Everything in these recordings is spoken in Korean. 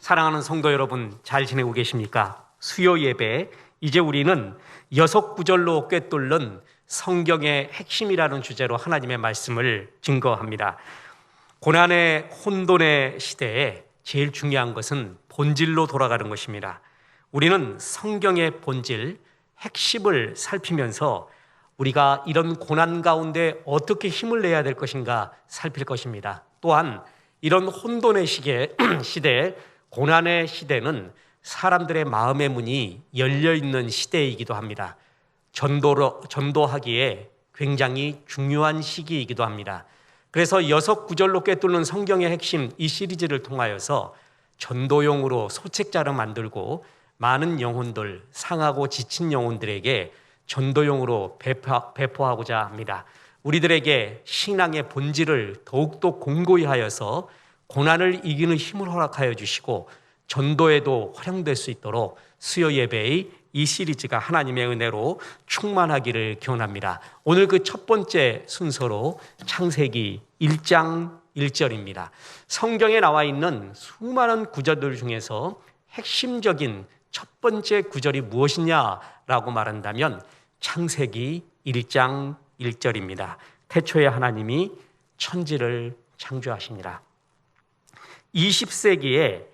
사랑하는 성도 여러분, 잘 지내고 계십니까? 수요 예배, 이제 우리는 6구절로 꿰뚫는 성경의 핵심이라는 주제로 하나님의 말씀을 증거합니다. 고난의 혼돈의 시대에 제일 중요한 것은 본질로 돌아가는 것입니다. 우리는 성경의 본질, 핵심을 살피면서 우리가 이런 고난 가운데 어떻게 힘을 내야 될 것인가 살필 것입니다. 또한 이런 혼돈의 시대에 고난의 시대는 사람들의 마음의 문이 열려있는 시대이기도 합니다. 전도하기에 굉장히 중요한 시기이기도 합니다. 그래서 6구절로 꿰뚫는 성경의 핵심, 이 시리즈를 통하여서 전도용으로 소책자를 만들고 많은 영혼들, 상하고 지친 영혼들에게 전도용으로 배포하고자 합니다. 우리들에게 신앙의 본질을 더욱더 공고히 하여서 고난을 이기는 힘을 허락하여 주시고 전도에도 활용될 수 있도록 수요 예배의 이 시리즈가 하나님의 은혜로 충만하기를 기원합니다. 오늘 그 첫 번째 순서로 창세기 1장 1절입니다. 성경에 나와 있는 수많은 구절들 중에서 핵심적인 첫 번째 구절이 무엇이냐라고 말한다면 창세기 1장 1절입니다. 태초에 하나님이 천지를 창조하시니라. 20세기에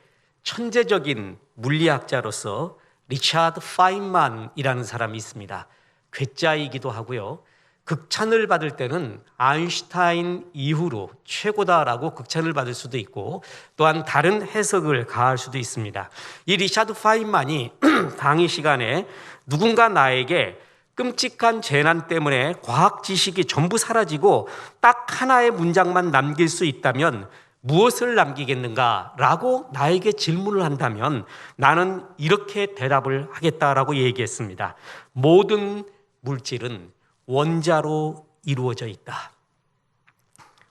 천재적인 물리학자로서 리차드 파인만이라는 사람이 있습니다. 괴짜이기도 하고요. 극찬을 받을 때는 아인슈타인 이후로 최고다라고 극찬을 받을 수도 있고 또한 다른 해석을 가할 수도 있습니다. 이 리차드 파인만이 강의 시간에 누군가 나에게 끔찍한 재난 때문에 과학 지식이 전부 사라지고 딱 하나의 문장만 남길 수 있다면 무엇을 남기겠는가? 라고 나에게 질문을 한다면 나는 이렇게 대답을 하겠다라고 얘기했습니다. 모든 물질은 원자로 이루어져 있다.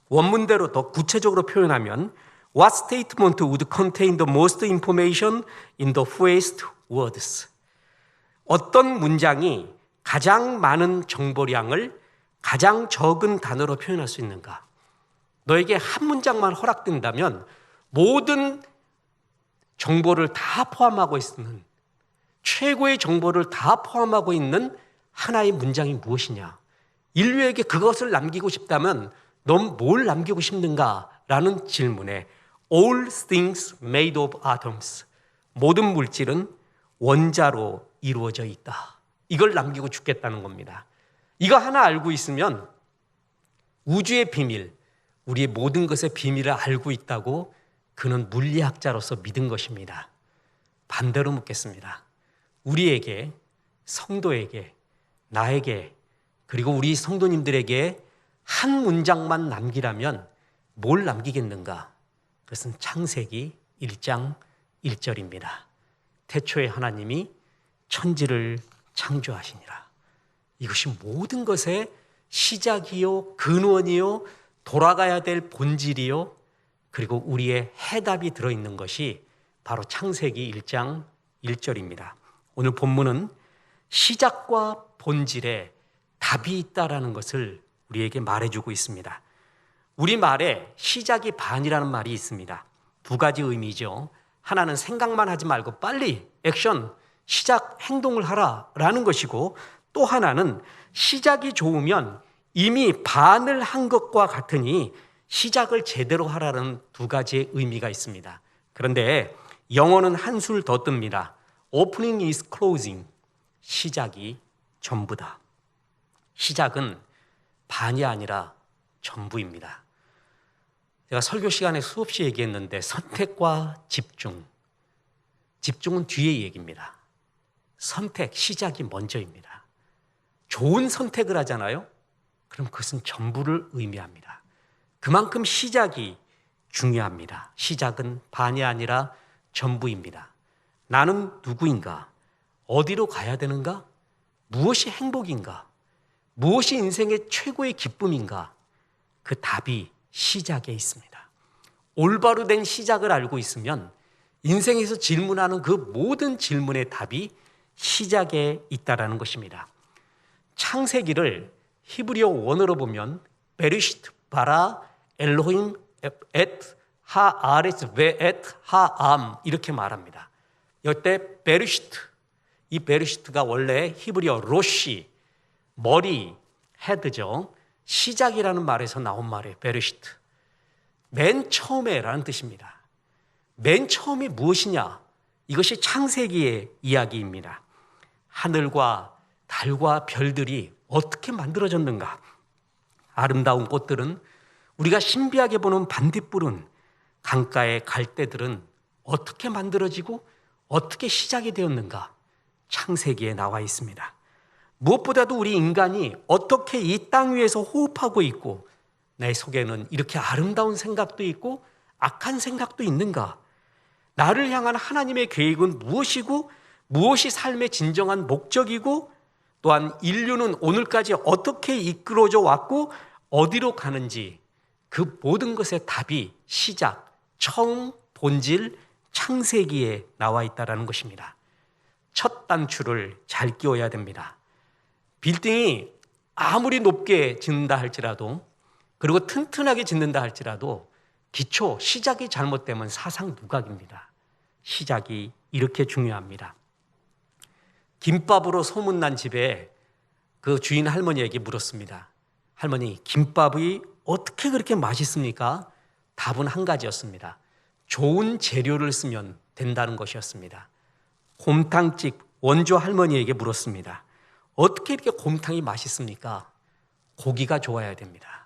원문대로 더 구체적으로 표현하면 What statement would contain the most information in the fewest words? 어떤 문장이 가장 많은 정보량을 가장 적은 단어로 표현할 수 있는가? 너에게 한 문장만 허락된다면 모든 정보를 다 포함하고 있는 최고의 정보를 다 포함하고 있는 하나의 문장이 무엇이냐? 인류에게 그것을 남기고 싶다면 넌 뭘 남기고 싶는가? 라는 질문에 All things made of atoms. 모든 물질은 원자로 이루어져 있다. 이걸 남기고 죽겠다는 겁니다. 이거 하나 알고 있으면 우주의 비밀, 우리의 모든 것의 비밀을 알고 있다고 그는 물리학자로서 믿은 것입니다. 반대로 묻겠습니다. 우리에게, 성도에게, 나에게, 그리고 우리 성도님들에게 한 문장만 남기라면 뭘 남기겠는가? 그것은 창세기 1장 1절입니다. 태초에 하나님이 천지를 창조하시니라. 이것이 모든 것의 시작이요, 근원이요, 돌아가야 될 본질이요, 그리고 우리의 해답이 들어있는 것이 바로 창세기 1장 1절입니다. 오늘 본문은 시작과 본질에 답이 있다라는 것을 우리에게 말해주고 있습니다. 우리말에 시작이 반이라는 말이 있습니다. 두 가지 의미죠. 하나는 생각만 하지 말고 빨리 액션, 시작, 행동을 하라라는 것이고 또 하나는 시작이 좋으면 이미 반을 한 것과 같으니 시작을 제대로 하라는 두 가지의 의미가 있습니다. 그런데 영어는 한술 더 뜹니다. Opening is closing. 시작이 전부다. 시작은 반이 아니라 전부입니다. 제가 설교 시간에 수없이 얘기했는데 선택과 집중. 집중은 뒤의 얘기입니다. 선택, 시작이 먼저입니다. 좋은 선택을 하잖아요. 그럼 그것은 전부를 의미합니다. 그만큼 시작이 중요합니다. 시작은 반이 아니라 전부입니다. 나는 누구인가? 어디로 가야 되는가? 무엇이 행복인가? 무엇이 인생의 최고의 기쁨인가? 그 답이 시작에 있습니다. 올바로 된 시작을 알고 있으면 인생에서 질문하는 그 모든 질문의 답이 시작에 있다라는 것입니다. 창세기를 히브리어 원어로 보면 베리시트 바라 엘로힘 엣 하아레스 베엣 하암 이렇게 말합니다. 이때 베르시트, 이 베르시트가 원래 히브리어 로시, 머리, 헤드죠. 시작이라는 말에서 나온 말이에요. 베르시트. 맨 처음에라는 뜻입니다. 맨 처음이 무엇이냐? 이것이 창세기의 이야기입니다. 하늘과 달과 별들이 어떻게 만들어졌는가? 아름다운 꽃들은, 우리가 신비하게 보는 반딧불은, 강가의 갈대들은 어떻게 만들어지고 어떻게 시작이 되었는가? 창세기에 나와 있습니다. 무엇보다도 우리 인간이 어떻게 이 땅 위에서 호흡하고 있고 내 속에는 이렇게 아름다운 생각도 있고 악한 생각도 있는가? 나를 향한 하나님의 계획은 무엇이고 무엇이 삶의 진정한 목적이고 또한 인류는 오늘까지 어떻게 이끌어져 왔고 어디로 가는지 그 모든 것의 답이 시작, 처음, 본질, 창세기에 나와 있다는 것입니다. 첫 단추를 잘 끼워야 됩니다. 빌딩이 아무리 높게 짓는다 할지라도 그리고 튼튼하게 짓는다 할지라도 기초, 시작이 잘못되면 사상 누각입니다. 시작이 이렇게 중요합니다. 김밥으로 소문난 집에 그 주인 할머니에게 물었습니다. 할머니, 김밥이 어떻게 그렇게 맛있습니까? 답은 한 가지였습니다. 좋은 재료를 쓰면 된다는 것이었습니다. 곰탕집 원조 할머니에게 물었습니다. 어떻게 이렇게 곰탕이 맛있습니까? 고기가 좋아야 됩니다.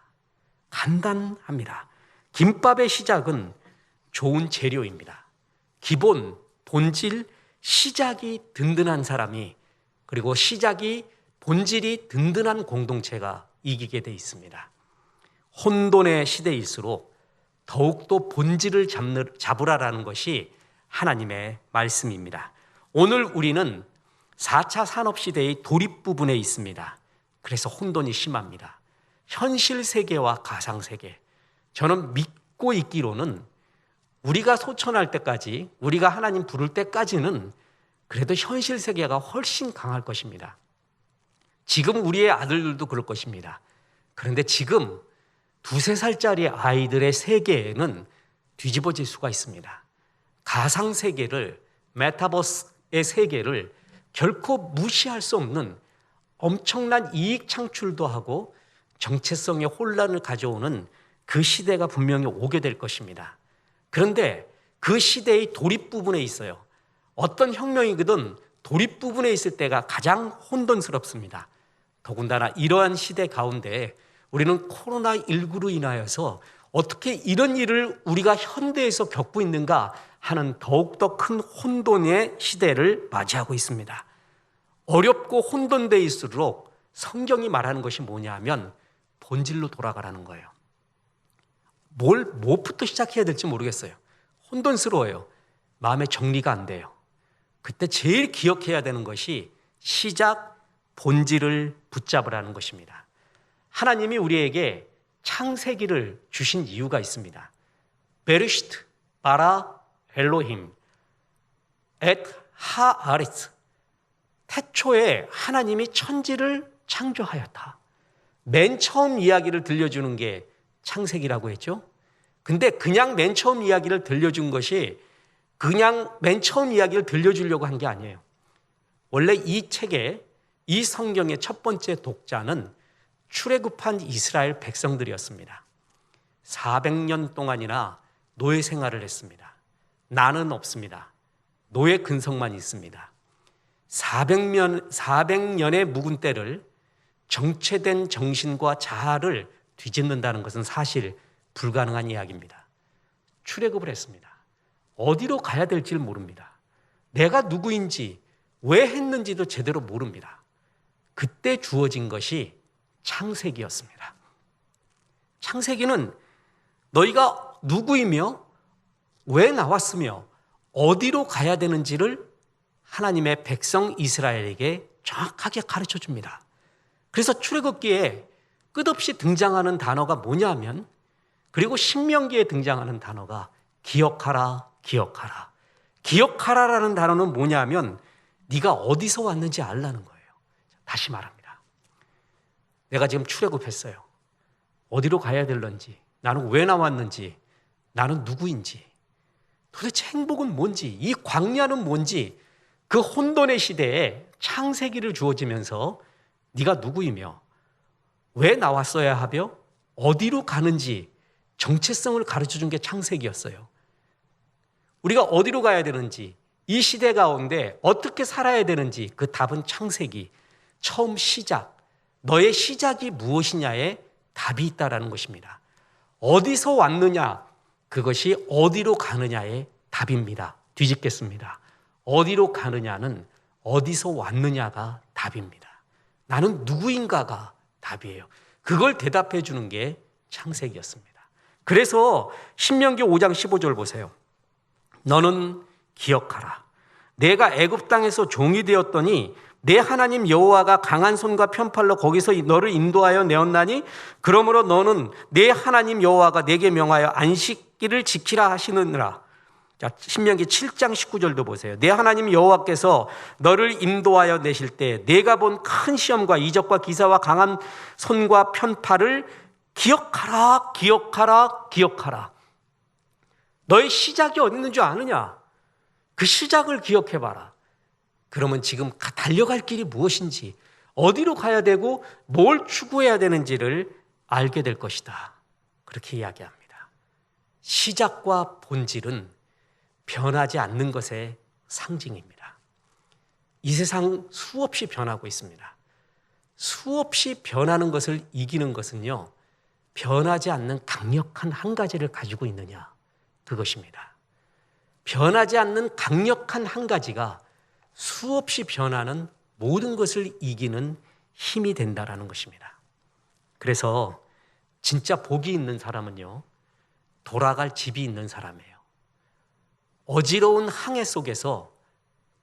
간단합니다. 김밥의 시작은 좋은 재료입니다. 기본, 본질, 시작이 든든한 사람이, 그리고 시작이 본질이 든든한 공동체가 이기게 돼 있습니다. 혼돈의 시대일수록 더욱더 본질을 잡으라라는 것이 하나님의 말씀입니다. 오늘 우리는 4차 산업시대의 도립 부분에 있습니다. 그래서 혼돈이 심합니다. 현실 세계와 가상 세계. 저는 믿고 있기로는 우리가 소천할 때까지, 우리가 하나님 부를 때까지는 그래도 현실 세계가 훨씬 강할 것입니다. 지금 우리의 아들들도 그럴 것입니다. 그런데 지금 2~3살짜리 아이들의 세계에는 뒤집어질 수가 있습니다. 가상 세계를, 메타버스의 세계를 결코 무시할 수 없는 엄청난 이익 창출도 하고 정체성의 혼란을 가져오는 그 시대가 분명히 오게 될 것입니다. 그런데 그 시대의 도립 부분에 있어요. 어떤 혁명이거든 도립 부분에 있을 때가 가장 혼돈스럽습니다. 더군다나 이러한 시대 가운데 우리는 코로나19로 인하여서 어떻게 이런 일을 우리가 현대에서 겪고 있는가 하는 더욱더 큰 혼돈의 시대를 맞이하고 있습니다. 어렵고 혼돈되어있을수록 성경이 말하는 것이 뭐냐 하면 본질로 돌아가라는 거예요. 무엇부터 시작해야 될지 모르겠어요. 혼돈스러워요. 마음의 정리가 안 돼요. 그때 제일 기억해야 되는 것이 시작, 본질을 붙잡으라는 것입니다. 하나님이 우리에게 창세기를 주신 이유가 있습니다. 베르시트 바라 엘로힘 엣 하아리스, 태초에 하나님이 천지를 창조하였다. 맨 처음 이야기를 들려주는 게 창세기라고 했죠. 근데 그냥 맨 처음 이야기를 들려준 것이 그냥 맨 처음 이야기를 들려주려고 한 게 아니에요. 원래 이 책에, 이 성경의 첫 번째 독자는 출애굽한 이스라엘 백성들이었습니다. 400년 동안이나 노예 생활을 했습니다. 나는 없습니다. 노예 근성만 있습니다. 400년의 묵은 때를 정체된 정신과 자아를 뒤집는다는 것은 사실 불가능한 이야기입니다. 출애굽을 했습니다. 어디로 가야 될지를 모릅니다. 내가 누구인지 왜 했는지도 제대로 모릅니다. 그때 주어진 것이 창세기였습니다. 창세기는 너희가 누구이며 왜 나왔으며 어디로 가야 되는지를 하나님의 백성 이스라엘에게 정확하게 가르쳐 줍니다. 그래서 출애굽기에 끝없이 등장하는 단어가 뭐냐면, 그리고 신명기에 등장하는 단어가 기억하라, 기억하라. 기억하라라는 단어는 뭐냐면 네가 어디서 왔는지 알라는 거예요. 다시 말합니다. 내가 지금 출애굽했어요. 어디로 가야 될런지, 나는 왜 나왔는지 나는 누구인지, 도대체 행복은 뭔지, 이 광야는 뭔지, 그 혼돈의 시대에 창세기를 주어지면서 네가 누구이며 왜 나왔어야 하며 어디로 가는지 정체성을 가르쳐준 게 창세기였어요. 우리가 어디로 가야 되는지, 이 시대 가운데 어떻게 살아야 되는지 그 답은 창세기, 처음 시작, 너의 시작이 무엇이냐에 답이 있다라는 것입니다. 어디서 왔느냐, 그것이 어디로 가느냐의 답입니다. 뒤집겠습니다. 어디로 가느냐는 어디서 왔느냐가 답입니다. 나는 누구인가가 답이에요. 그걸 대답해 주는 게 창세기였습니다. 그래서 신명기 5장 15절 보세요. 너는 기억하라. 내가 애굽 땅에서 종이 되었더니 내 하나님 여호와가 강한 손과 편팔로 거기서 너를 인도하여 내었나니 그러므로 너는 내 하나님 여호와가 내게 명하여 안식일을 지키라 하시느니라. 자, 신명기 7장 19절도 보세요. 내 하나님 여호와께서 너를 인도하여 내실 때 내가 본 큰 시험과 이적과 기사와 강한 손과 편팔을 기억하라, 기억하라, 기억하라. 너의 시작이 어디 있는 줄 아느냐? 그 시작을 기억해봐라. 그러면 지금 달려갈 길이 무엇인지, 어디로 가야 되고 뭘 추구해야 되는지를 알게 될 것이다. 그렇게 이야기합니다. 시작과 본질은 변하지 않는 것의 상징입니다. 이 세상 수없이 변하고 있습니다. 수없이 변하는 것을 이기는 것은요, 변하지 않는 강력한 한 가지를 가지고 있느냐, 그것입니다. 변하지 않는 강력한 한 가지가 수없이 변하는 모든 것을 이기는 힘이 된다라는 것입니다. 그래서 진짜 복이 있는 사람은요, 돌아갈 집이 있는 사람이에요. 어지러운 항해 속에서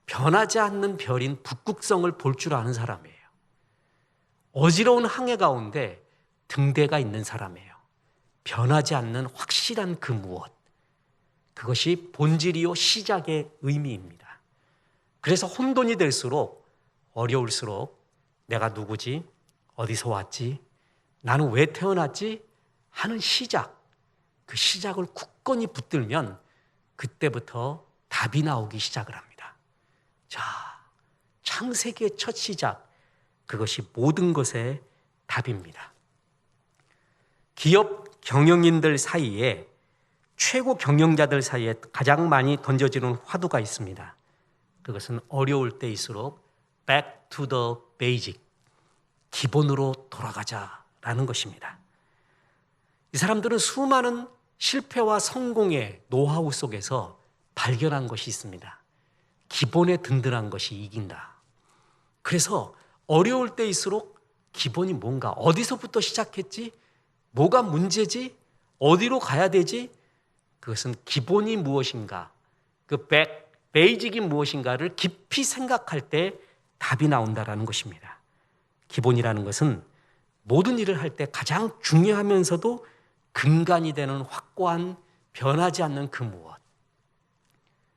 변하지 않는 별인 북극성을 볼 줄 아는 사람이에요. 어지러운 항해 가운데 등대가 있는 사람이에요. 변하지 않는 확실한 그 무엇, 그것이 본질이요 시작의 의미입니다. 그래서 혼돈이 될수록, 어려울수록 내가 누구지? 어디서 왔지? 나는 왜 태어났지? 하는 시작, 그 시작을 굳건히 붙들면 그때부터 답이 나오기 시작을 합니다. 자, 창세기의 첫 시작, 그것이 모든 것의 답입니다. 기업 경영인들 사이에, 최고 경영자들 사이에 가장 많이 던져지는 화두가 있습니다. 그것은 어려울 때일수록 back to the basic, 기본으로 돌아가자라는 것입니다. 이 사람들은 수많은 실패와 성공의 노하우 속에서 발견한 것이 있습니다. 기본에 든든한 것이 이긴다. 그래서 어려울 때일수록 기본이 뭔가, 어디서부터 시작했지? 뭐가 문제지? 어디로 가야 되지? 그것은 기본이 무엇인가, 그 베이직이 무엇인가를 깊이 생각할 때 답이 나온다라는 것입니다. 기본이라는 것은 모든 일을 할 때 가장 중요하면서도 근간이 되는 확고한, 변하지 않는 그 무엇,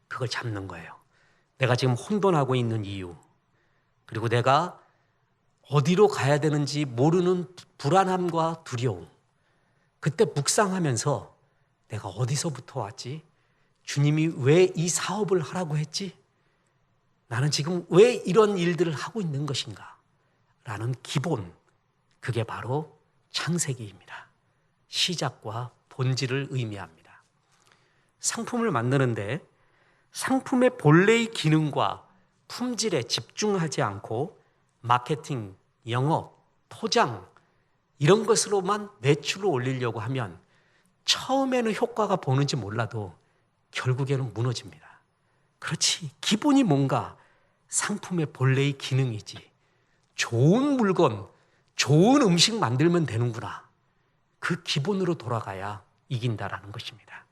그걸 잡는 거예요. 내가 지금 혼돈하고 있는 이유, 그리고 내가 어디로 가야 되는지 모르는 불안함과 두려움, 그때 묵상하면서 내가 어디서부터 왔지? 주님이 왜 이 사업을 하라고 했지? 나는 지금 왜 이런 일들을 하고 있는 것인가? 라는 기본, 그게 바로 창세기입니다. 시작과 본질을 의미합니다. 상품을 만드는데 상품의 본래의 기능과 품질에 집중하지 않고 마케팅, 영업, 포장 이런 것으로만 매출을 올리려고 하면 처음에는 효과가 보는지 몰라도 결국에는 무너집니다. 그렇지, 기본이 뭔가, 상품의 본래의 기능이지. 좋은 물건, 좋은 음식 만들면 되는구나. 그 기본으로 돌아가야 이긴다라는 것입니다.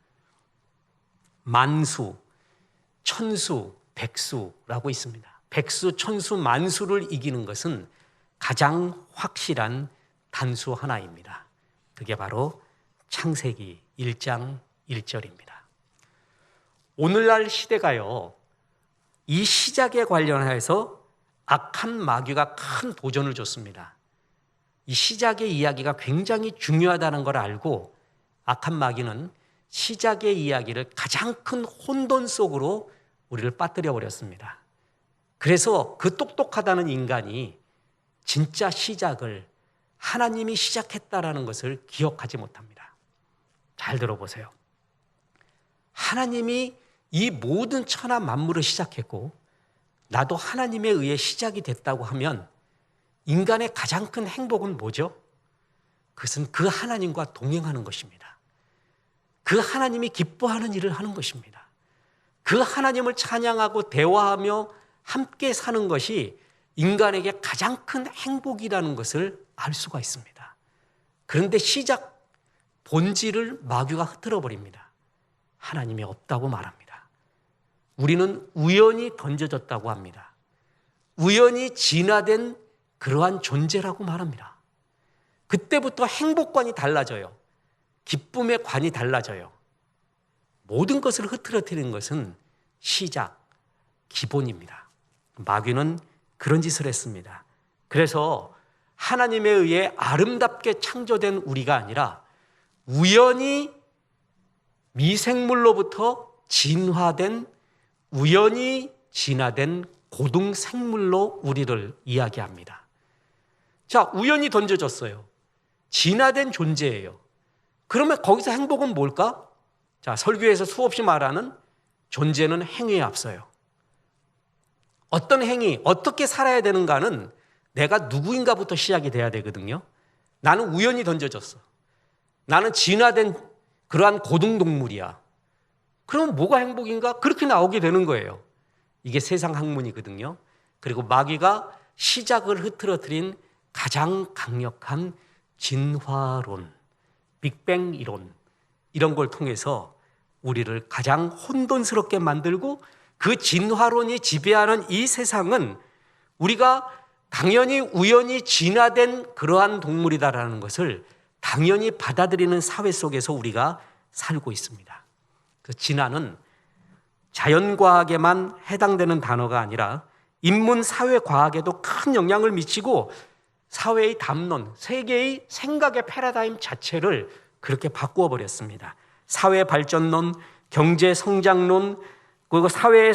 만수, 천수, 백수라고 있습니다. 백수, 천수, 만수를 이기는 것은 가장 확실한 단수 하나입니다. 그게 바로 창세기 1장 1절입니다. 오늘날 시대가요, 이 시작에 관련해서 악한 마귀가 큰 도전을 줬습니다. 이 시작의 이야기가 굉장히 중요하다는 걸 알고 악한 마귀는 시작의 이야기를 가장 큰 혼돈 속으로 우리를 빠뜨려 버렸습니다. 그래서 그 똑똑하다는 인간이 진짜 시작을 하나님이 시작했다라는 것을 기억하지 못합니다. 잘 들어보세요. 하나님이 이 모든 천하 만물을 시작했고 나도 하나님에 의해 시작이 됐다고 하면 인간의 가장 큰 행복은 뭐죠? 그것은 그 하나님과 동행하는 것입니다. 그 하나님이 기뻐하는 일을 하는 것입니다. 그 하나님을 찬양하고 대화하며 함께 사는 것이 인간에게 가장 큰 행복이라는 것을 알 수가 있습니다. 그런데 시작 본질을 마귀가 흐트러 버립니다. 하나님이 없다고 말합니다. 우리는 우연히 던져졌다고 합니다. 우연히 진화된 그러한 존재라고 말합니다. 그때부터 행복관이 달라져요. 기쁨의 관이 달라져요. 모든 것을 흐트러뜨리는 것은 시작, 기본입니다. 마귀는 그런 짓을 했습니다. 그래서 하나님에 의해 아름답게 창조된 우리가 아니라 우연히 미생물로부터 진화된, 우연히 진화된 고등생물로 우리를 이야기합니다. 자, 우연히 던져졌어요. 진화된 존재예요. 그러면 거기서 행복은 뭘까? 자, 설교에서 수없이 말하는 존재는 행위에 앞서요. 어떤 행위, 어떻게 살아야 되는가는 내가 누구인가부터 시작이 돼야 되거든요. 나는 우연히 던져졌어. 나는 진화된 그러한 고등동물이야. 그럼 뭐가 행복인가? 그렇게 나오게 되는 거예요. 이게 세상 학문이거든요. 그리고 마귀가 시작을 흐트러뜨린 가장 강력한 진화론, 빅뱅 이론, 이런 걸 통해서 우리를 가장 혼돈스럽게 만들고 그 진화론이 지배하는 이 세상은 우리가 당연히 우연히 진화된 그러한 동물이다라는 것을 당연히 받아들이는 사회 속에서 우리가 살고 있습니다. 그 진화는 자연과학에만 해당되는 단어가 아니라 인문 사회과학에도 큰 영향을 미치고 사회의 담론, 세계의 생각의 패러다임 자체를 그렇게 바꾸어 버렸습니다. 사회 발전론, 경제 성장론, 그리고 사회에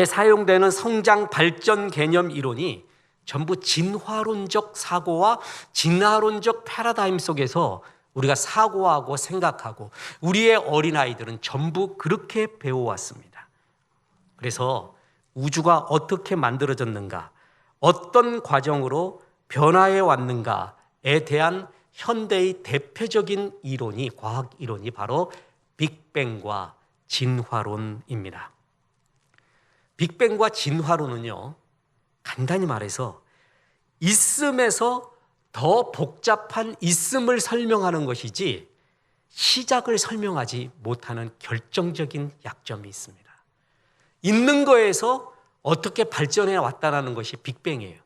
사용되는 성장 발전 개념 이론이 전부 진화론적 사고와 진화론적 패러다임 속에서 우리가 사고하고 생각하고 우리의 어린아이들은 전부 그렇게 배워왔습니다. 그래서 우주가 어떻게 만들어졌는가, 어떤 과정으로 변화해 왔는가에 대한 현대의 대표적인 이론이, 과학 이론이 바로 빅뱅과 진화론입니다. 빅뱅과 진화론은요, 간단히 말해서 있음에서 더 복잡한 있음을 설명하는 것이지 시작을 설명하지 못하는 결정적인 약점이 있습니다. 있는 거에서 어떻게 발전해 왔다는 것이 빅뱅이에요.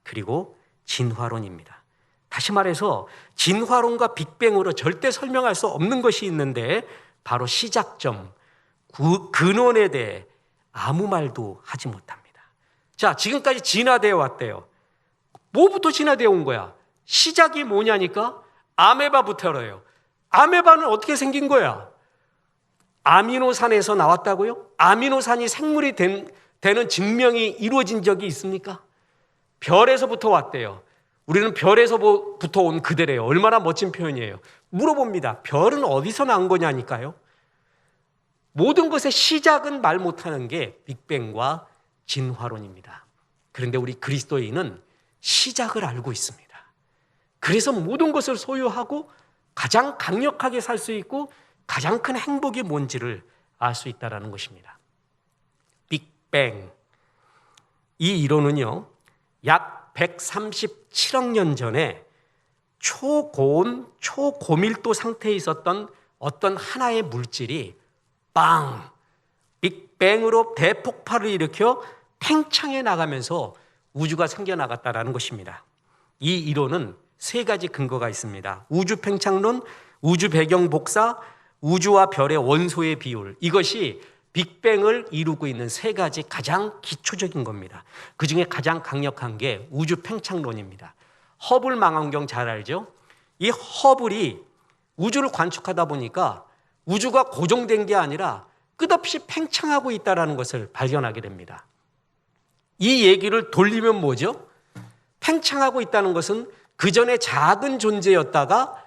그리고 진화론입니다. 다시 말해서 진화론과 빅뱅으로 절대 설명할 수 없는 것이 있는데 바로 시작점, 근원에 대해 아무 말도 하지 못합니다. 자, 지금까지 진화되어 왔대요. 뭐부터 진화되어 온 거야? 시작이 뭐냐니까? 아메바부터래요. 아메바는 어떻게 생긴 거야? 아미노산에서 나왔다고요? 아미노산이 생물이 되는 증명이 이루어진 적이 있습니까? 별에서부터 왔대요. 우리는 별에서부터 온 그대래요. 얼마나 멋진 표현이에요. 물어봅니다. 별은 어디서 난 거냐니까요. 모든 것의 시작은 말 못하는 게 빅뱅과 진화론입니다. 그런데 우리 그리스도인은 시작을 알고 있습니다. 그래서 모든 것을 소유하고 가장 강력하게 살 수 있고 가장 큰 행복이 뭔지를 알 수 있다는 것입니다. 빅뱅, 이 이론은요, 약 137억 년 전에 초고온, 초고밀도 상태에 있었던 어떤 하나의 물질이 빵, 빅뱅으로 대폭발을 일으켜 팽창해 나가면서 우주가 생겨나갔다는 것입니다. 이 이론은 세 가지 근거가 있습니다. 우주 팽창론, 우주 배경 복사, 우주와 별의 원소의 비율, 이것이 빅뱅을 이루고 있는 세 가지 가장 기초적인 겁니다. 그중에 가장 강력한 게 우주 팽창론입니다. 허블 망원경 잘 알죠? 이 허블이 우주를 관측하다 보니까 우주가 고정된 게 아니라 끝없이 팽창하고 있다는 것을 발견하게 됩니다. 이 얘기를 돌리면 뭐죠? 팽창하고 있다는 것은 그 전에 작은 존재였다가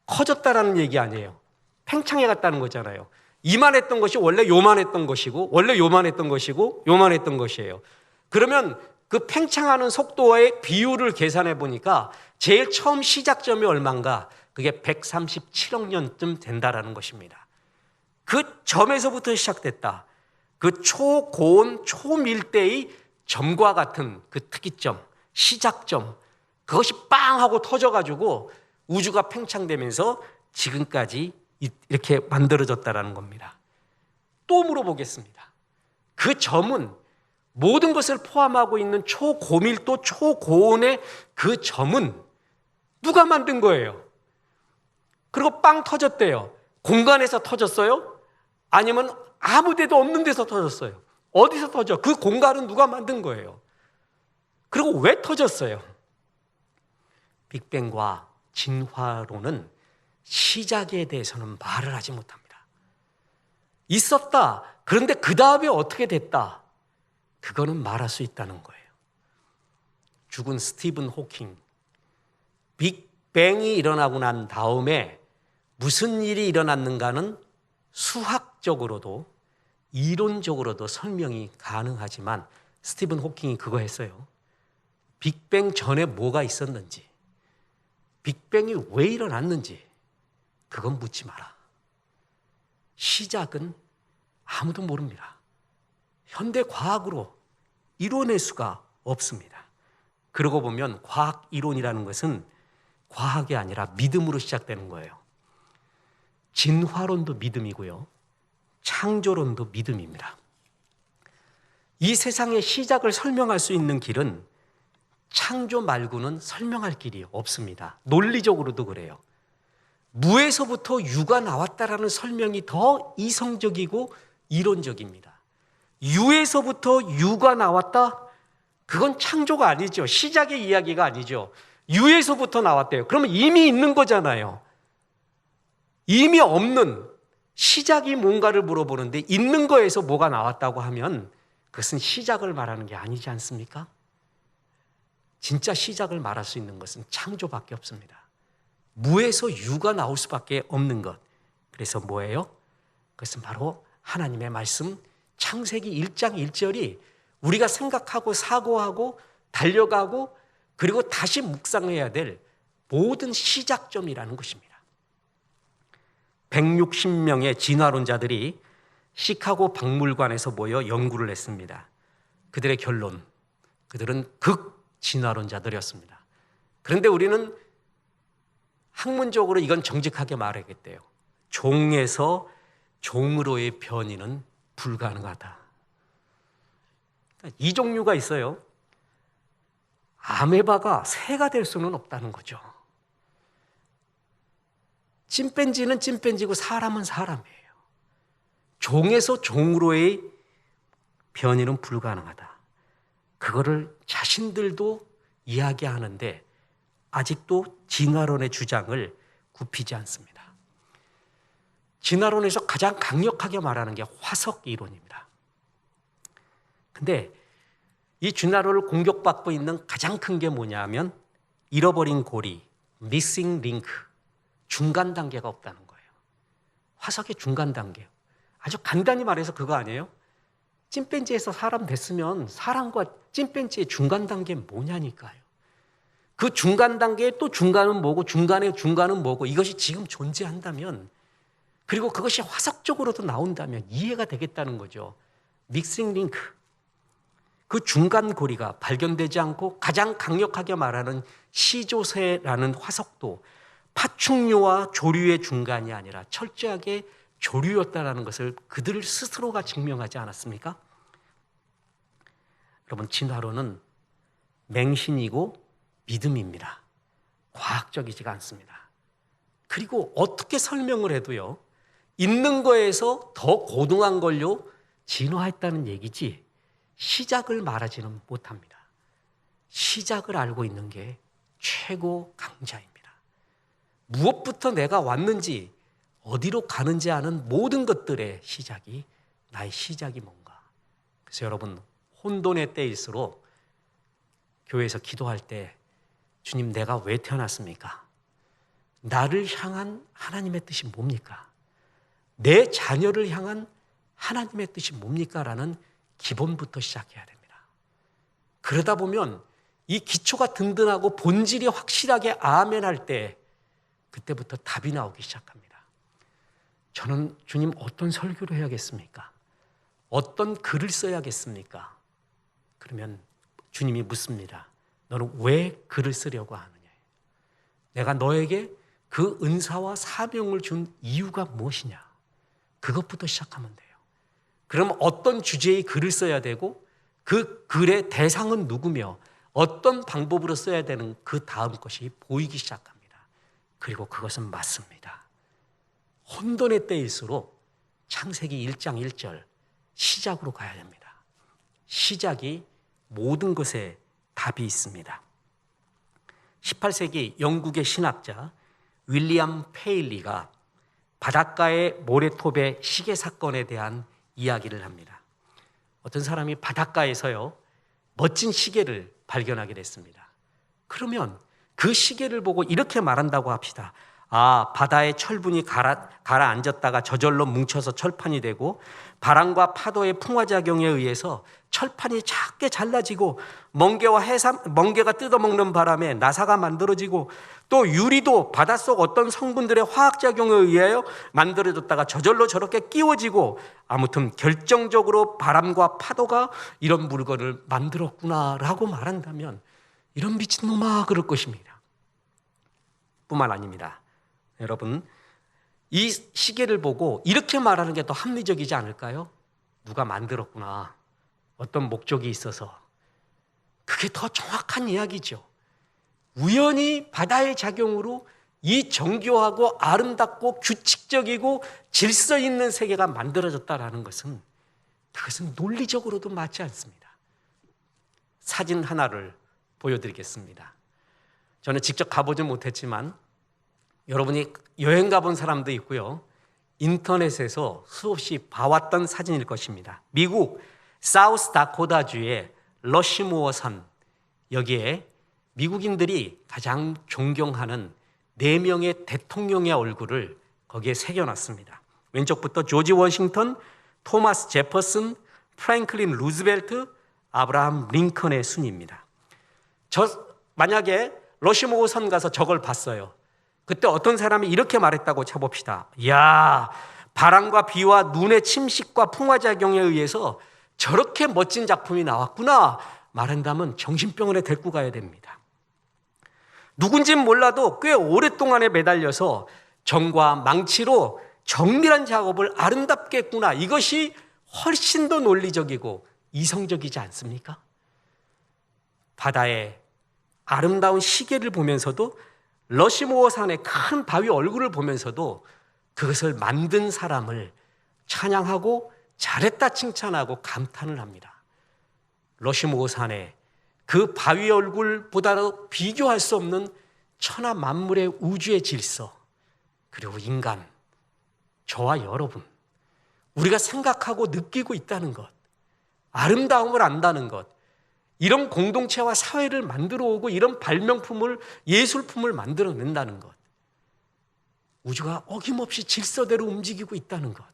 커졌다라는 얘기 아니에요. 팽창해 갔다는 거잖아요. 이만했던 것이 원래 요만했던 것이고, 원래 요만했던 것이고, 요만했던 것이에요. 그러면 그 팽창하는 속도의 비율을 계산해 보니까 제일 처음 시작점이 얼마인가? 그게 137억 년쯤 된다라는 것입니다. 그 점에서부터 시작됐다. 그 초고온, 초밀대의 점과 같은 그 특이점, 시작점, 그것이 빵 하고 터져가지고 우주가 팽창되면서 지금까지 이렇게 만들어졌다라는 겁니다. 또 물어보겠습니다. 그 점은 모든 것을 포함하고 있는 초고밀도, 초고온의 그 점은 누가 만든 거예요? 그리고 빵 터졌대요. 공간에서 터졌어요? 아니면 아무 데도 없는 데서 터졌어요? 어디서 터져? 그 공간은 누가 만든 거예요? 그리고 왜 터졌어요? 빅뱅과 진화론은 시작에 대해서는 말을 하지 못합니다. 있었다. 그런데 그 다음에 어떻게 됐다. 그거는 말할 수 있다는 거예요. 죽은 스티븐 호킹. 빅뱅이 일어나고 난 다음에 무슨 일이 일어났는가는 수학적으로도 이론적으로도 설명이 가능하지만 스티븐 호킹이 그거 했어요. 빅뱅 전에 뭐가 있었는지, 빅뱅이 왜 일어났는지 그건 묻지 마라. 시작은 아무도 모릅니다. 현대 과학으로 이뤄낼 수가 없습니다. 그러고 보면 과학 이론이라는 것은 과학이 아니라 믿음으로 시작되는 거예요. 진화론도 믿음이고요. 창조론도 믿음입니다. 이 세상의 시작을 설명할 수 있는 길은 창조 말고는 설명할 길이 없습니다. 논리적으로도 그래요. 무에서부터 유가 나왔다라는 설명이 더 이성적이고 이론적입니다. 유에서부터 유가 나왔다? 그건 창조가 아니죠. 시작의 이야기가 아니죠. 유에서부터 나왔대요. 그러면 이미 있는 거잖아요. 이미 없는 시작이 뭔가를 물어보는데 있는 거에서 뭐가 나왔다고 하면 그것은 시작을 말하는 게 아니지 않습니까? 진짜 시작을 말할 수 있는 것은 창조밖에 없습니다. 무에서 유가 나올 수밖에 없는 것. 그래서 뭐예요? 그것은 바로 하나님의 말씀 창세기 1장 1절이 우리가 생각하고 사고하고 달려가고 그리고 다시 묵상해야 될 모든 시작점이라는 것입니다. 160명의 진화론자들이 시카고 박물관에서 모여 연구를 했습니다. 그들의 결론, 그들은 극진화론자들이었습니다. 그런데 우리는 학문적으로 이건 정직하게 말하겠대요. 종에서 종으로의 변이는 불가능하다. 이 종류가 있어요. 아메바가 새가 될 수는 없다는 거죠. 침팬지는 침팬지고 사람은 사람이에요. 종에서 종으로의 변이는 불가능하다. 그거를 자신들도 이야기하는데 아직도 진화론의 주장을 굽히지 않습니다. 진화론에서 가장 강력하게 말하는 게 화석 이론입니다. 근데 이 진화론을 공격받고 있는 가장 큰 게 뭐냐면 잃어버린 고리, missing link, 중간 단계가 없다는 거예요. 화석의 중간 단계. 아주 간단히 말해서 그거 아니에요? 침팬지에서 사람 됐으면 사람과 침팬지의 중간 단계는 뭐냐니까요. 그 중간 단계에 또 중간은 뭐고 중간의 중간은 뭐고 이것이 지금 존재한다면 그리고 그것이 화석적으로도 나온다면 이해가 되겠다는 거죠. 믹싱 링크. 그 중간 고리가 발견되지 않고 가장 강력하게 말하는 시조새라는 화석도 파충류와 조류의 중간이 아니라 철저하게 조류였다는 것을 그들 스스로가 증명하지 않았습니까? 여러분, 진화론은 맹신이고 믿음입니다. 과학적이지가 않습니다. 그리고 어떻게 설명을 해도요, 있는 거에서 더 고등한 걸로 진화했다는 얘기지 시작을 말하지는 못합니다. 시작을 알고 있는 게 최고 강자입니다. 무엇부터 내가 왔는지 어디로 가는지 아는 모든 것들의 시작이 나의 시작이 뭔가. 그래서 여러분, 혼돈의 때일수록 교회에서 기도할 때 주님, 내가 왜 태어났습니까? 나를 향한 하나님의 뜻이 뭡니까? 내 자녀를 향한 하나님의 뜻이 뭡니까? 라는 기본부터 시작해야 됩니다. 그러다 보면 이 기초가 든든하고 본질이 확실하게 아멘할 때 그때부터 답이 나오기 시작합니다. 저는 주님 어떤 설교를 해야겠습니까? 어떤 글을 써야겠습니까? 그러면 주님이 묻습니다. 너는 왜 글을 쓰려고 하느냐? 내가 너에게 그 은사와 사명을 준 이유가 무엇이냐? 그것부터 시작하면 돼요. 그럼 어떤 주제의 글을 써야 되고 그 글의 대상은 누구며 어떤 방법으로 써야 되는 그 다음 것이 보이기 시작합니다. 그리고 그것은 맞습니다. 혼돈의 때일수록 창세기 1장 1절 시작으로 가야 됩니다. 시작이 모든 것에 답이 있습니다. 18세기 영국의 신학자 윌리엄 페일리가 바닷가의 모래톱의 시계 사건에 대한 이야기를 합니다. 어떤 사람이 바닷가에서요, 멋진 시계를 발견하게 됐습니다. 그러면 그 시계를 보고 이렇게 말한다고 합시다. 아, 바다의 철분이 가라앉았다가 저절로 뭉쳐서 철판이 되고 바람과 파도의 풍화작용에 의해서 철판이 작게 잘라지고 멍게가 뜯어먹는 바람에 나사가 만들어지고 또 유리도 바닷속 어떤 성분들의 화학작용에 의하여 만들어졌다가 저절로 저렇게 끼워지고 아무튼 결정적으로 바람과 파도가 이런 물건을 만들었구나라고 말한다면 이런 미친놈아 그럴 것입니다. 뿐만 아닙니다. 여러분, 이 시계를 보고 이렇게 말하는 게 더 합리적이지 않을까요? 누가 만들었구나. 어떤 목적이 있어서. 그게 더 정확한 이야기죠. 우연히 바다의 작용으로 이 정교하고 아름답고 규칙적이고 질서 있는 세계가 만들어졌다는 것은 그것은 논리적으로도 맞지 않습니다. 사진 하나를 보여드리겠습니다. 저는 직접 가보지 못했지만 여러분이 여행 가본 사람도 있고요. 인터넷에서 수없이 봐왔던 사진일 것입니다. 미국 사우스 다코타주의 러시모어 산, 여기에 미국인들이 가장 존경하는 4명의 대통령의 얼굴을 거기에 새겨놨습니다. 왼쪽부터 조지 워싱턴, 토마스 제퍼슨, 프랭클린 루즈벨트, 아브라함 링컨의 순입니다. 만약에 러시모어 산 가서 저걸 봤어요. 그때 어떤 사람이 이렇게 말했다고 쳐봅시다. 이야, 바람과 비와 눈의 침식과 풍화작용에 의해서 저렇게 멋진 작품이 나왔구나 말한다면 정신병원에 데리고 가야 됩니다. 누군진 몰라도 꽤 오랫동안에 매달려서 정과 망치로 정밀한 작업을 아름답게 했구나. 이것이 훨씬 더 논리적이고 이성적이지 않습니까? 바다의 아름다운 시계를 보면서도 러시모어 산의 큰 바위 얼굴을 보면서도 그것을 만든 사람을 찬양하고 잘했다 칭찬하고 감탄을 합니다. 러시모어 산의 그 바위 얼굴보다도 비교할 수 없는 천하 만물의 우주의 질서, 그리고 인간, 저와 여러분, 우리가 생각하고 느끼고 있다는 것, 아름다움을 안다는 것, 이런 공동체와 사회를 만들어 오고 이런 발명품을, 예술품을 만들어낸다는 것, 우주가 어김없이 질서대로 움직이고 있다는 것,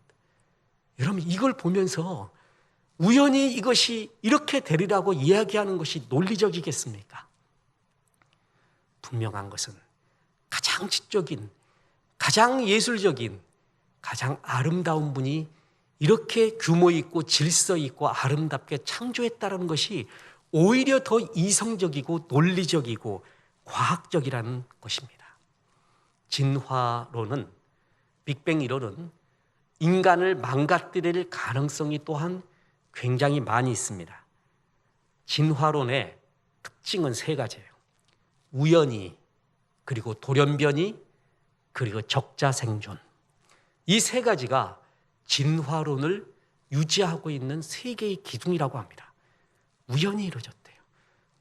여러분 이걸 보면서 우연히 이것이 이렇게 되리라고 이야기하는 것이 논리적이겠습니까? 분명한 것은 가장 지적인, 가장 예술적인, 가장 아름다운 분이 이렇게 규모 있고 질서 있고 아름답게 창조했다는 것이 오히려 더 이성적이고 논리적이고 과학적이라는 것입니다. 진화론은, 빅뱅 이론은 인간을 망가뜨릴 가능성이 또한 굉장히 많이 있습니다. 진화론의 특징은 3가지예요. 우연히, 그리고 돌연변이, 그리고 적자생존. 이 3가지가 진화론을 유지하고 있는 세계의 기둥이라고 합니다. 우연히 이루어졌대요.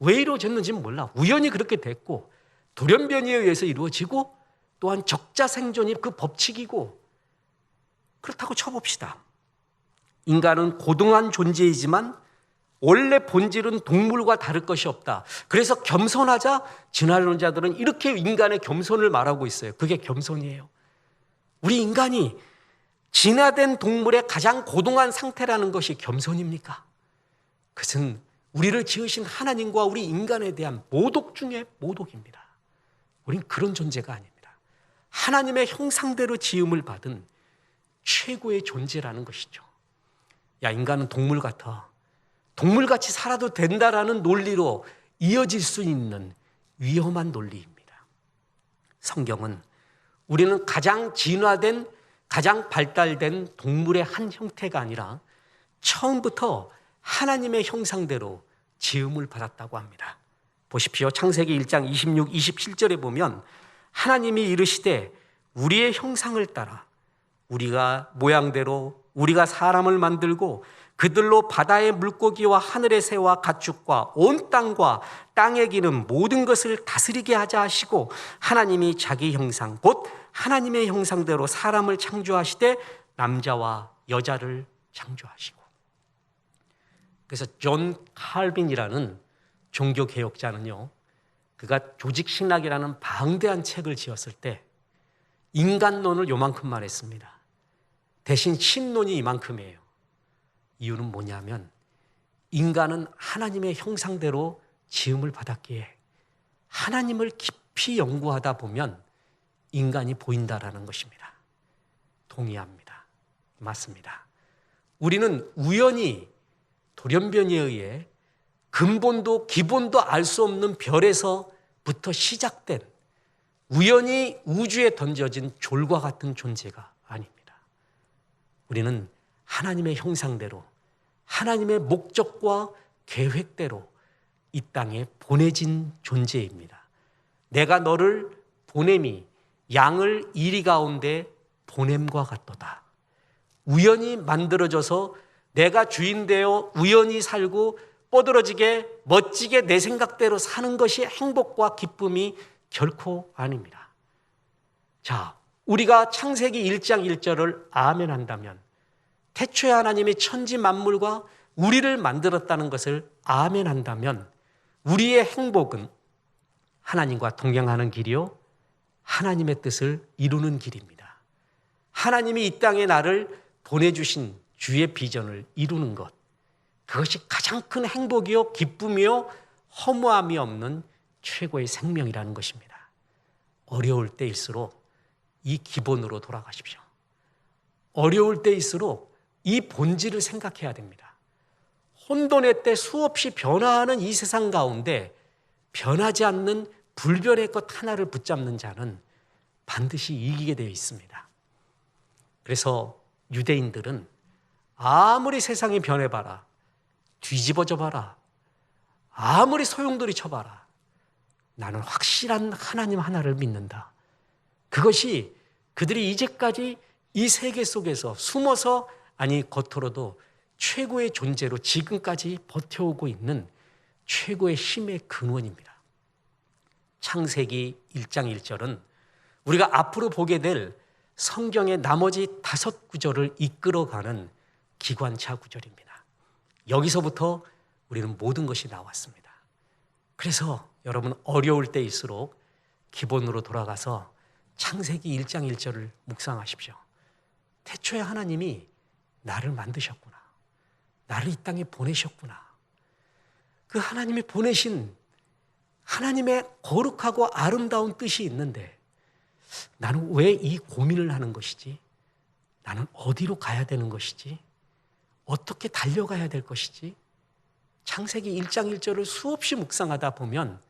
왜 이루어졌는지는 몰라. 우연히 그렇게 됐고 돌연변이에 의해서 이루어지고 또한 적자생존이 그 법칙이고 그렇다고 쳐봅시다. 인간은 고등한 존재이지만 원래 본질은 동물과 다를 것이 없다. 그래서 겸손하자 진화론자들은 이렇게 인간의 겸손을 말하고 있어요. 그게 겸손이에요. 우리 인간이 진화된 동물의 가장 고등한 상태라는 것이 겸손입니까? 그것은 우리를 지으신 하나님과 우리 인간에 대한 모독 중에 모독입니다. 우린 그런 존재가 아닙니다. 하나님의 형상대로 지음을 받은 최고의 존재라는 것이죠. 야, 인간은 동물 같아. 동물같이 살아도 된다라는 논리로 이어질 수 있는 위험한 논리입니다. 성경은 우리는 가장 진화된, 가장 발달된 동물의 한 형태가 아니라 처음부터 하나님의 형상대로 지음을 받았다고 합니다. 보십시오. 창세기 1장 26, 27절에 보면 하나님이 이르시되 우리의 형상을 따라 우리가 모양대로 우리가 사람을 만들고 그들로 바다의 물고기와 하늘의 새와 가축과 온 땅과 땅에 기는 모든 것을 다스리게 하자 하시고 하나님이 자기 형상 곧 하나님의 형상대로 사람을 창조하시되 남자와 여자를 창조하시고. 그래서 존 칼빈이라는 종교개혁자는요, 그가 조직신학이라는 방대한 책을 지었을 때 인간론을 요만큼만 했습니다. 대신 신론이 이만큼이에요. 이유는 뭐냐면 인간은 하나님의 형상대로 지음을 받았기에 하나님을 깊이 연구하다 보면 인간이 보인다라는 것입니다. 동의합니다. 맞습니다. 우리는 우연히 돌연변이에 의해 근본도 기본도 알 수 없는 별에서부터 시작된 우연히 우주에 던져진 졸과 같은 존재가 아닙니다. 우리는 하나님의 형상대로 하나님의 목적과 계획대로 이 땅에 보내진 존재입니다. 내가 너를 보냄이 양을 이리 가운데 보냄과 같도다. 우연히 만들어져서 내가 주인 되어 우연히 살고 뻗어지게 멋지게 내 생각대로 사는 것이 행복과 기쁨이 결코 아닙니다. 자, 우리가 창세기 1장 1절을 아멘 한다면 태초에 하나님이 천지 만물과 우리를 만들었다는 것을 아멘 한다면 우리의 행복은 하나님과 동행하는 길이요 하나님의 뜻을 이루는 길입니다. 하나님이 이 땅에 나를 보내주신 주의 비전을 이루는 것, 그것이 가장 큰 행복이요 기쁨이요 허무함이 없는 최고의 생명이라는 것입니다. 어려울 때일수록 이 기본으로 돌아가십시오. 어려울 때일수록 이 본질을 생각해야 됩니다. 혼돈의 때 수없이 변화하는 이 세상 가운데 변하지 않는 불변의 것 하나를 붙잡는 자는 반드시 이기게 되어 있습니다. 그래서 유대인들은 아무리 세상이 변해봐라, 뒤집어져 봐라, 아무리 소용돌이 쳐봐라, 나는 확실한 하나님 하나를 믿는다. 그것이 그들이 이제까지 이 세계 속에서 숨어서 아니 겉으로도 최고의 존재로 지금까지 버텨오고 있는 최고의 힘의 근원입니다. 창세기 1장 1절은 우리가 앞으로 보게 될 성경의 나머지 5구절을 이끌어가는 기관차 구절입니다. 여기서부터 우리는 모든 것이 나왔습니다. 그래서 여러분 어려울 때일수록 기본으로 돌아가서 창세기 1장 1절을 묵상하십시오. 태초에 하나님이 나를 만드셨구나. 나를 이 땅에 보내셨구나. 그 하나님이 보내신 하나님의 거룩하고 아름다운 뜻이 있는데 나는 왜 이 고민을 하는 것이지? 나는 어디로 가야 되는 것이지? 어떻게 달려가야 될 것이지? 창세기 1장 1절을 수없이 묵상하다 보면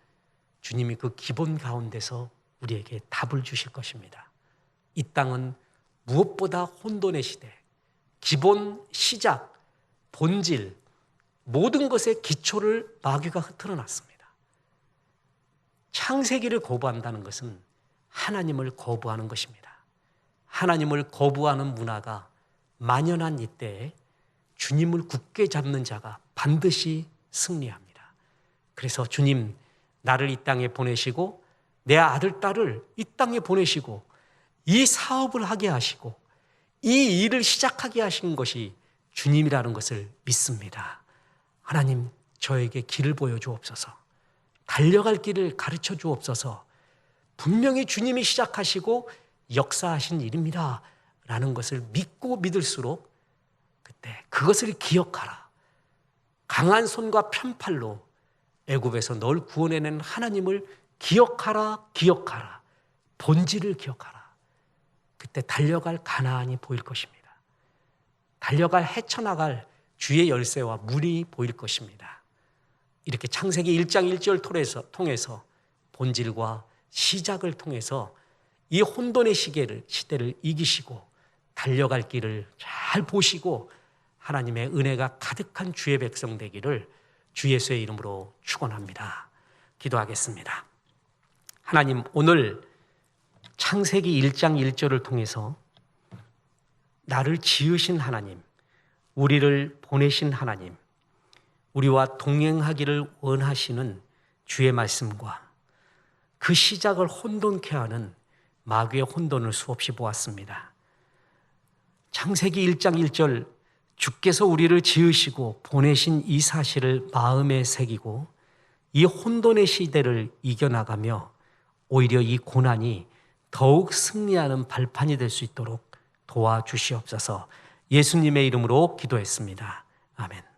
주님이 그 기본 가운데서 우리에게 답을 주실 것입니다. 이 땅은 무엇보다 혼돈의 시대, 기본, 시작, 본질, 모든 것의 기초를 마귀가 흐트러 놨습니다. 창세기를 거부한다는 것은 하나님을 거부하는 것입니다. 하나님을 거부하는 문화가 만연한 이때에 주님을 굳게 잡는 자가 반드시 승리합니다. 그래서 주님, 나를 이 땅에 보내시고 내 아들, 딸을 이 땅에 보내시고 이 사업을 하게 하시고 이 일을 시작하게 하신 것이 주님이라는 것을 믿습니다. 하나님, 저에게 길을 보여주옵소서. 달려갈 길을 가르쳐 주옵소서. 분명히 주님이 시작하시고 역사하신 일입니다 라는 것을 믿고 믿을수록 그때 그것을 기억하라. 강한 손과 편팔로 애굽에서 널 구원해낸 하나님을 기억하라, 기억하라. 본질을 기억하라. 그때 달려갈 가나안이 보일 것입니다. 달려갈 헤쳐나갈 주의 열쇠와 물이 보일 것입니다. 이렇게 창세기 1장 1절 통해서 본질과 시작을 통해서 이 혼돈의 시대를 이기시고 달려갈 길을 잘 보시고 하나님의 은혜가 가득한 주의 백성 되기를 주 예수의 이름으로 축원합니다. 기도하겠습니다. 하나님, 오늘 창세기 1장 1절을 통해서 나를 지으신 하나님, 우리를 보내신 하나님, 우리와 동행하기를 원하시는 주의 말씀과 그 시작을 혼돈케 하는 마귀의 혼돈을 수없이 보았습니다. 창세기 1장 1절, 주께서 우리를 지으시고 보내신 이 사실을 마음에 새기고 이 혼돈의 시대를 이겨나가며 오히려 이 고난이 더욱 승리하는 발판이 될 수 있도록 도와주시옵소서. 예수님의 이름으로 기도했습니다. 아멘.